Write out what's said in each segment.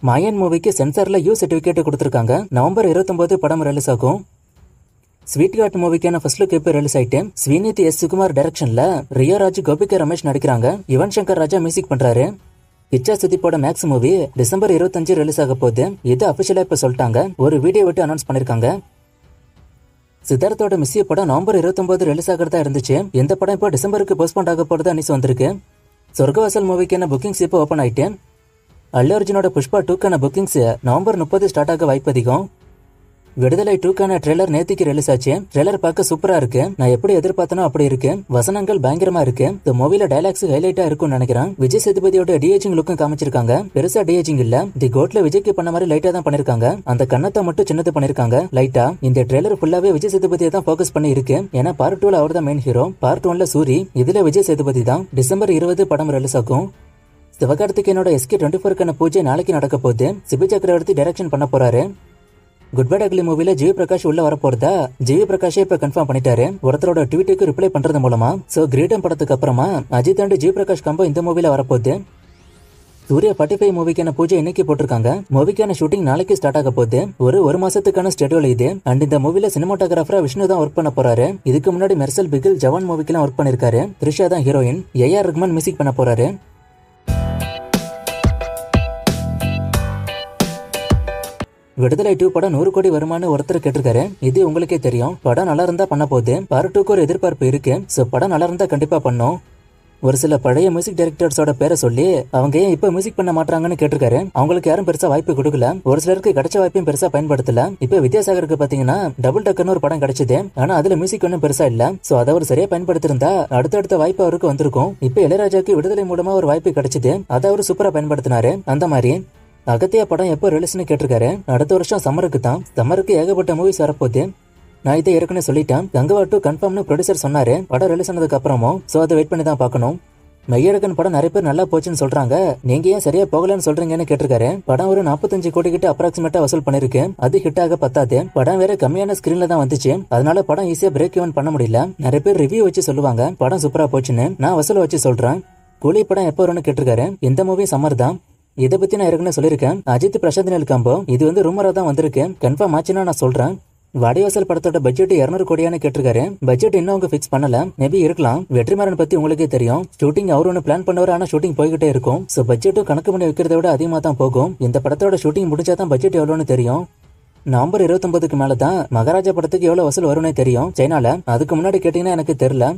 மாயன் மூவிக்கு சென்சார்ல you certificate கொடுத்திருக்காங்க. November 29 படம் ரிலீஸ் ஆகும். ஸ்வீட் ஹார்ட் மூவிக்கான ஃபர்ஸ்ட் லுக் இப்போ ரிலீஸ் ஆயிட்டு ஸ்ரீநிதி எஸ் சுகுமார் டைரக்ஷன்ல ரியோராஜ் கோபிகா ரமேஷ் நடிக்கிறாங்க. யுவன் சங்கர் ராஜா மியூசிக் பண்றாரு. கிச்சா சுதீப்போட மேக்ஸ் மூவி டிசம்பர் 25 ரிலீஸ் ஆக போகுது. இது அபிஷியலா இப்ப சொல்லிட்டாங்க. ஒரு வீடியோ விட்டு அனௌன்ஸ் பண்ணிருக்காங்க. சித்தார்த்தோட மிஸ்ஸிய படம் நவம்பர் 29 ரிலீஸ் ஆகிறதா இருந்துச்சு. இந்த படம் இப்போ டிசம்பருக்கு போஸ்ட்போன் ஆக போறதா நியூஸ் வந்திருக்கு. சொர்க்கவாசல் மூவிக்கான புக்கிங்ஸ் இப்போ ஓபன் ஆயிட்டு அல்லு அர்ஜுனோட புஷ்பா 2க்கான புக்கிங்ஸ் நவம்பர் 30 ஸ்டார்ட் ஆக வாய்ப்பு அதிகம். விடுதலை 2க்கான ட்ரெய்லர் நேத்திக்கு ரிலீஸ் ஆச்சு. ட்ரெய்லர் பார்க்க சூப்பரா இருக்கு. நான் எப்படி எதிர்பார்த்தனோ அப்படி இருக்கு. வசனங்கள் பயங்கரமா இருக்கு. இந்த மூவில டைலாக்ஸ் ஹைலைட்டா இருக்கும்னு நினைக்கிறேன். விஜய் சேதுபதியோட டிஏஜிங் லுக்கும் காமிச்சிருக்காங்க. பெருசா டிஏஜிங் இல்ல. தி கோட்ல விஜய்க்கு பண்ண மாதிரி லைட்டா தான் பண்ணிருக்காங்க. அந்த கண்ணத்தை மட்டும் சின்னது பண்ணிருக்காங்க லைட்டா. இந்த ட்ரெய்லர் ஃபுல்லாவே விஜய் சேதுபதியை தான் ஃபோக்கஸ் பண்ணி இருக்கு. ஏன்னா பார்ட் 2ல அவர் தான் மெயின் ஹீரோ. பார்ட் 1ல சூரி, இதுல விஜய் சேதுபதி தான். டிசம்பர் 20 படம் ரிலீஸ் ஆகும். சிவகார்த்திகேயனோட SK24க்கான பூஜை நாளைக்கு நடக்க போகுது. சிபி சக்கரவர்த்தி டைரக்ஷன் பண்ண போறாரு. குட் பை அக்லி மூவில ஜிவி பிரகாஷ் உள்ள வர போறதா ஜிவி பிரகாஷே இப்ப கன்ஃபார்ம் பண்ணிட்டாரு. ஒருத்தரோட ட்வீட்டுக்கு ரிப்ளை பண்றது மூலமா. சோ கிரீடம் படத்துக்கு அப்புறமா அஜித் அண்ட் ஜிவி பிரகாஷ் கம்போ இந்த மூவில வரப்போகுது. சூர்யா 45 மூவிக்கான பூஜை இன்னைக்கு போட்டிருக்காங்க. மூவிக்கான ஷூட்டிங் நாளைக்கு ஸ்டார்ட் ஆக போகுது. ஒரு மாசத்துக்கான ஸ்கெட்யூல் இது. அண்ட் இந்த மூவில சினிமாட்டோகிராஃபரா விஷ்ணு தான் ஒர்க் பண்ண போறாரு. இதுக்கு முன்னாடி மெர்சல் பிகில் ஜவான் மூவிக்கெல்லாம் ஒர்க் பண்ணிருக்காரு. த்ரிஷா தான் ஹீரோயின். ஏஆர் ரஹ்மான் மியூசிக் பண்ண போறாரு. விடுதலை 2 படம் 100 கோடி வருமானு ஒருத்தர் கேட்டிருக்காரு. இது உங்களுக்கே தெரியும். படம் நல்லா இருந்தா பண்ண போகுது. பார்ட் 2க்கு ஒரு எதிர்பார்ப்பு இருக்கு. சோ படம் நல்லா இருந்தா கண்டிப்பா பண்ணும். ஒரு சில பழைய மியூசிக் டைரக்டர்ஸோட பேரை சொல்லி அவங்க ஏன் இப்ப மியூசிக் பண்ண மாட்டாங்கன்னு கேட்டிருக்காரு. அவங்களுக்கு யாரும் பெருசா வாய்ப்பு கொடுக்கல. ஒரு சிலருக்கு கிடைச்ச வாய்ப்பையும் பெருசா பயன்படுத்தல. இப்ப வித்யாசாகருக்கு பாத்தீங்கன்னா டபுள் டக்கர்னு ஒரு படம் கிடைச்சது. ஆனா அதுல மியூசிக் ஒன்னும் பெருசா இல்ல. சோ அதை அவர் சரியா பயன்படுத்திருந்தா அடுத்தடுத்த வாய்ப்பு அவருக்கு வந்திருக்கும். இப்ப இளையராஜாக்கு விடுதலை மூலமா ஒரு வாய்ப்பு கிடைச்சது. அதை அவர் சூப்பரா பயன்படுத்தினாரு. அந்த மாதிரி அகத்தியா படம் எப்போ ரிலீஸ்னு கேட்டிருக்காரு. அடுத்த வருஷம் சம்மருக்கு தான். சம்மருக்கு ஏகப்பட்ட மூவிஸ் வரப்போகுது. நான் இதை ஏற்கனவே சொல்லிட்டேன். கங்கவா 2 கன்ஃபார்ம்னு ப்ரொடியூசர் சொன்னாரு. படம் ரிலீஸ் ஆனதுக்கு அப்புறமும். சோ அதை வெயிட் பண்ணி தான் பார்க்கணும். மெய்யழகன் படம் நிறைய பேர் நல்லா போச்சுன்னு சொல்றாங்க. நீங்க ஏன் சரியா போகலன்னு சொல்றீங்கன்னு கேட்டிருக்காரு. படம் ஒரு 45 கோடி கிட்ட அப்ராக்சிமேட்டா வசூல் பண்ணிருக்கு. அது ஹிட் ஆக பத்தாது. படம் வேற கம்மியான ஸ்கிரீன்ல தான் வந்துச்சு. அதனால படம் ஈஸியா பிரேக் ஈவன் பண்ண முடியல. நிறைய பேர் ரிவ்யூ வச்சு சொல்லுவாங்க படம் சூப்பரா போச்சுன்னு. நான் வசூல் வச்சு சொல்றேன். கூலி படம் எப்போ வரும்னு கேட்டிருக்காரு. இந்த மூவி சம்மர் தான். இதை பத்தி நான் ஏற்கனவே சொல்லியிருக்கேன். அஜித் பிரசாந்த் நில் காம்போ இது ரூமரா தான் வந்திருக்கு. கன்ஃபார்ம் ஆச்சுன்னா நான் சொல்றேன். வாடிவாசல் படத்தோட பட்ஜெட் 200 கோடியானு கேட்டிருக்காரு. பட்ஜெட் இன்னும் அவங்க ஃபிக்ஸ் பண்ணல. மேபி இருக்கலாம். வெற்றிமாறன் பத்தி உங்களுக்கே தெரியும். ஷூட்டிங் அவர் ஒன்னு பிளான் பண்ணுவாரு. ஆனா ஷூட்டிங் போய்கிட்டே இருக்கும். சோ பட்ஜெட்டும் கணக்கு பண்ணி வைக்கிறத விட அதிகமா தான் போகும். இந்த படத்தோட ஷூட்டிங் முடிச்சாதான் பட்ஜெட் எவ்வளவுன்னு தெரியும். நவம்பர் 29க்கு மேலதான் மகாராஜா படத்துக்கு எவ்வளவு வசூல் வரும்னே தெரியும் சைனால. அதுக்கு முன்னாடி கேட்டீங்கன்னா எனக்கு தெரியல.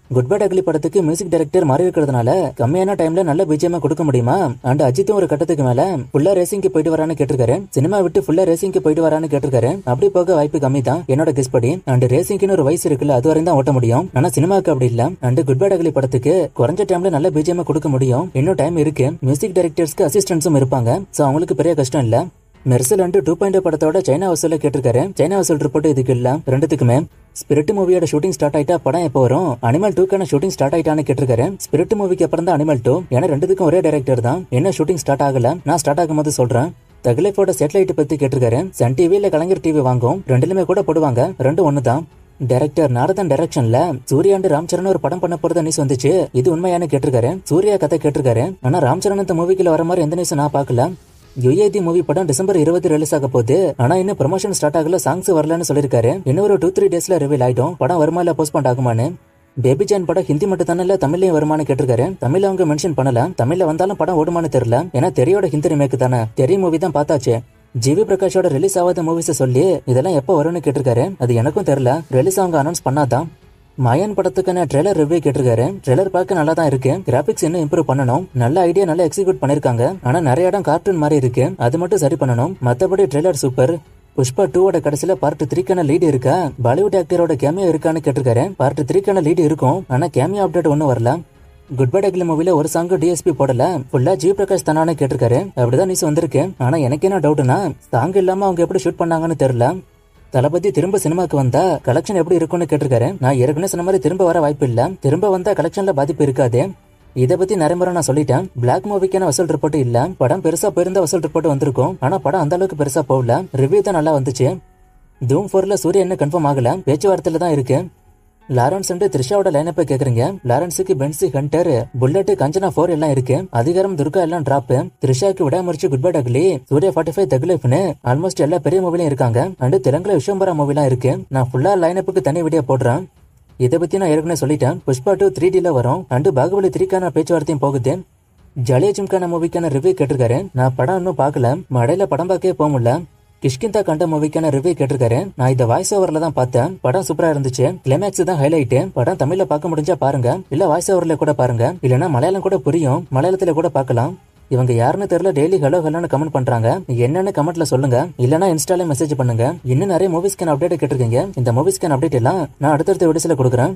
குட் பை அக்லி படத்துக்கு மியூசிக் டைரக்டர் மாறி இருக்கிறதுனால கம்மியான டைம்ல நல்ல பிஜிஎம் கொடுக்க முடியுமா? அண்ட் அஜித்தும் ஒரு கட்டத்துக்கு மேல ஃபுல்லா ரேசிங்க்கு போயிட்டு வரான்னு கேட்டிருக்காரு. சினிமா விட்டு ஃபுல்லா ரேசிங்க்கு போயிட்டு வரான்னு கேட்டிருக்காரு. அப்படி போக வாய்ப்பு கம்மி தான் என்னோட கெஸ் படி. அண்ட் ரேசிங்க்கு ஒரு வயசு இருக்குல்ல, அது வரையும் தான் ஓட்ட முடியும். ஆனா சினிமாக்கு அப்படி இல்ல. அண்ட் குட் பை அக்லி படத்துக்கு குறைஞ்ச டைம்ல நல்ல பிஜிஎம் கொடுக்க முடியும். இன்னும் டைம் இருக்கு. மியூசிக் டைரக்டர்ஸ்க்கு அசிஸ்டன்ஸும் இருப்பாங்க. சோ அவங்களுக்கு பெரிய கஷ்டம் இல்ல. மெர்சல் அண்ட் 2.0 படத்தோட சைனா வசூல கேட்டிருக்காரு. சைனா வசூல் ரிப்போர்ட் இதுக்கு இல்ல. ரெண்டுத்துக்குமே ஸ்பிரிட் மூவியோட ஷூட்டிங் ஸ்டார்ட் ஆயிட்டா படம் எப்போ வரும்? அனிமல் 2க்கான ஷூட்டிங் ஸ்டார்ட் ஆயிட்டான்னு கேட்டிருக்காரு. ஸ்பிரிட் மூவிக்கு அப்புறம் தான் அனிமல் 2. ஏன்னா ரெண்டுத்துக்கும் ஒரே டைரக்டர் தான். என்ன ஷூட்டிங் ஸ்டார்ட் ஆகல. நான் ஸ்டார்ட் ஆகும்போது சொல்றேன். தகிலைஃபோட சேட்டலைட் பத்தி கேட்டிருக்காரு. சன் டிவில கலைஞர் டிவி வாங்கும். ரெண்டுலுமே கூட போடுவாங்க. ரெண்டும் ஒண்ணு தான். டைரக்டர் நாரதன் டைரக்ஷன்ல சூர்யா அண்ட் ராம்சரண் ஒரு படம் பண்ண போறதா நியூஸ் வந்துச்சு. இது உண்மையானு கேட்டிருக்காரு. சூர்யா கதை கேட்டிருக்காரு. ஆனா ராம்சரண் இந்த மூவிக்குள்ள வர மாதிரி எந்த நியூஸ் நான் பாக்கல. யுஏதி மூவி படம் டிசம்பர் 20 ரிலீஸ் ஆக போகுது. ஆனா இன்னும் ப்ரமோஷன் ஸ்டார்ட் ஆகல. சாங்ஸ் வரலன்னு சொல்லிருக்காரு. இன்னும் ஒரு 2-3 டேஸ்ல ரிவீல் ஆயிடும். படம் வருமா இல்ல போஸ்ட்போன் ஆகுமான்னு. பேபி ஜான் படம் ஹிந்தி மட்டும் தானே இல்ல தமிழ்லயும் வருமானு கேட்டிருக்காரு. தமிழ்ல அவங்க மென்ஷன் பண்ணல. தமிழ்ல வந்தாலும் படம் ஓடுமான்னு தெரியல. ஏன்னா தெரியோட ஹிந்தி ரிமேக் தானே. தெரிய மூவி தான் பார்த்தாச்சு. ஜிவி பிரகாஷோட ரிலீஸ் ஆகாத மூவிஸ் சொல்லி இதெல்லாம் எப்போ வரும்னு கேட்டிருக்காரு. அது எனக்கும் தெரியல. ரிலீஸ் அவங்க அனௌன்ஸ் பண்ணாதான். மாயன் படத்துக்கான ட்ரெய்லர் ரிவ்யூ கேட்டிருக்காரு. ட்ரெய்லர் பார்க்க நல்லா தான் இருக்கு. கிராபிக்ஸ் இன்னும் இம்ப்ரூவ் பண்ணணும். நல்ல ஐடியா நல்லா எக்ஸிக்யூட் பண்ணிருக்காங்க. ஆனா நிறைய இடம் கார்ட்டூன் மாதிரி இருக்கு. அது மட்டும் சரி பண்ணணும். மத்தபடி ட்ரெய்லர் சூப்பர். புஷ்பா 2 கடைசியில பார்ட் 3க்கான லீடு இருக்கா? பாலிவுட் ஆக்டரோட கேமியோ இருக்கான்னு கேட்டிருக்காரு. பார்ட் 3க்கான லீடு இருக்கும். ஆனா கேமியோ அப்டேட் ஒன்னும் வரல. குட் பை அக்லி மூவில ஒரு சாங் டிஎஸ்பி போடல. ஃபுல்லா ஜி பிரகாஷ் தானு கேட்டிருக்காரு. அப்படிதான் நியூஸ் வந்திருக்கு. ஆனா எனக்கு என்ன டவுட்னா சாங் இல்லாம அவங்க எப்படி ஷூட் பண்ணாங்கன்னு தெரியல. தளபதி திரும்ப சினிமாக்கு வந்தா கலெக்ஷன் எப்படி இருக்கும்னு கேட்டிருக்காரு. நான் ஏற்கனவே சொன்ன மாதிரி திரும்ப வர வாய்ப்பு இல்ல. திரும்ப வந்தா கலெக்ஷன்ல பாதிப்பு இருக்காது. இதை பத்தி நிறைய முறை நான் சொல்லிட்டேன். பிளாக் மூவிக்கான வசூல் ரிப்போர்ட் இல்ல. படம் பெருசா போயிருந்த வசூல் ரிப்போர்ட் வந்திருக்கும். ஆனா படம் அந்த அளவுக்கு பெருசா போகல. ரிவ்யூ தான் நல்லா வந்துச்சு. தூம் 4ல சூர்யா என்ன கன்ஃபார்ம் ஆகல. பேச்சுவார்த்தையில தான் இருக்கு. லாரன்ஸ் அண்ட் த்ரிஷாவோட லைனப்பை கேக்குறீங்க. லாரன்ஸுக்கு பென்ஸ், ஹண்டர், புல்லட், கஞ்சனா 4 எல்லாம் இருக்கு. அதிகாரம், துர்கா எல்லாம் டிராப். த்ரிஷாக்கு விடாமரிச்சு, குட் பை டக்லி, சூர்யா 45, தகுலேஃப்னு ஆல்மோஸ்ட் எல்லா பெரிய மூவிலும் இருக்காங்க. அண்ட் தெலுங்குல விஸ்வம்பரா மூவிலாம் இருக்கு. நான் ஃபுல்லா லைனப்புக்கு தனி வீடியோ போடுறேன். இதை பத்தி நான் ஏற்கனவே சொல்லிட்டேன். புஷ்பா 2 3Dல வரும். அண்ட் பாகுபலி 3க்கான பேச்சுவார்த்தையும் போகுது. ஜாலியா ஜிம்கான மூவிக்கான ரிவ்யூ கேட்டிருக்காரு. நான் படம் இன்னும் பார்க்கல. மடையில படம் பார்க்கவே போக முடியல. கிஷ்கிந்தா கண்ட மூவிக்கான ரிவ்யூ கேட்டிருக்காரு. நான் இதை வாய்ஸ் ஓவர்ல தான் பார்த்தேன். படம் சூப்பரா இருந்துச்சு. கிளைமேக்ஸ் தான் ஹைலைட். படம் தமிழ்ல பார்க்க முடிஞ்சா பாருங்க, இல்ல வாய்ஸ் ஓவர்ல கூட பாருங்க, இல்லனா மலையாளம் கூட புரியும், மலையாளத்துல கூட பார்க்கலாம். இவங்க யாருன்னு தெரியல, டெய்லி ஹலோ ஹலோன்னு கமெண்ட் பண்றாங்க. என்னன்னு கமெண்ட்ல சொல்லுங்க, இல்லனா இன்ஸ்டால மெசேஜ் பண்ணுங்க. இன்னும் நிறைய மூவிஸ்க்கான அப்டேட் கேட்டிருக்கீங்க. இந்த மூவிஸ்க்கான அப்டேட் எல்லாம் நான் அடுத்தடுத்த வீடியோஸ்ல கொடுக்குறேன்.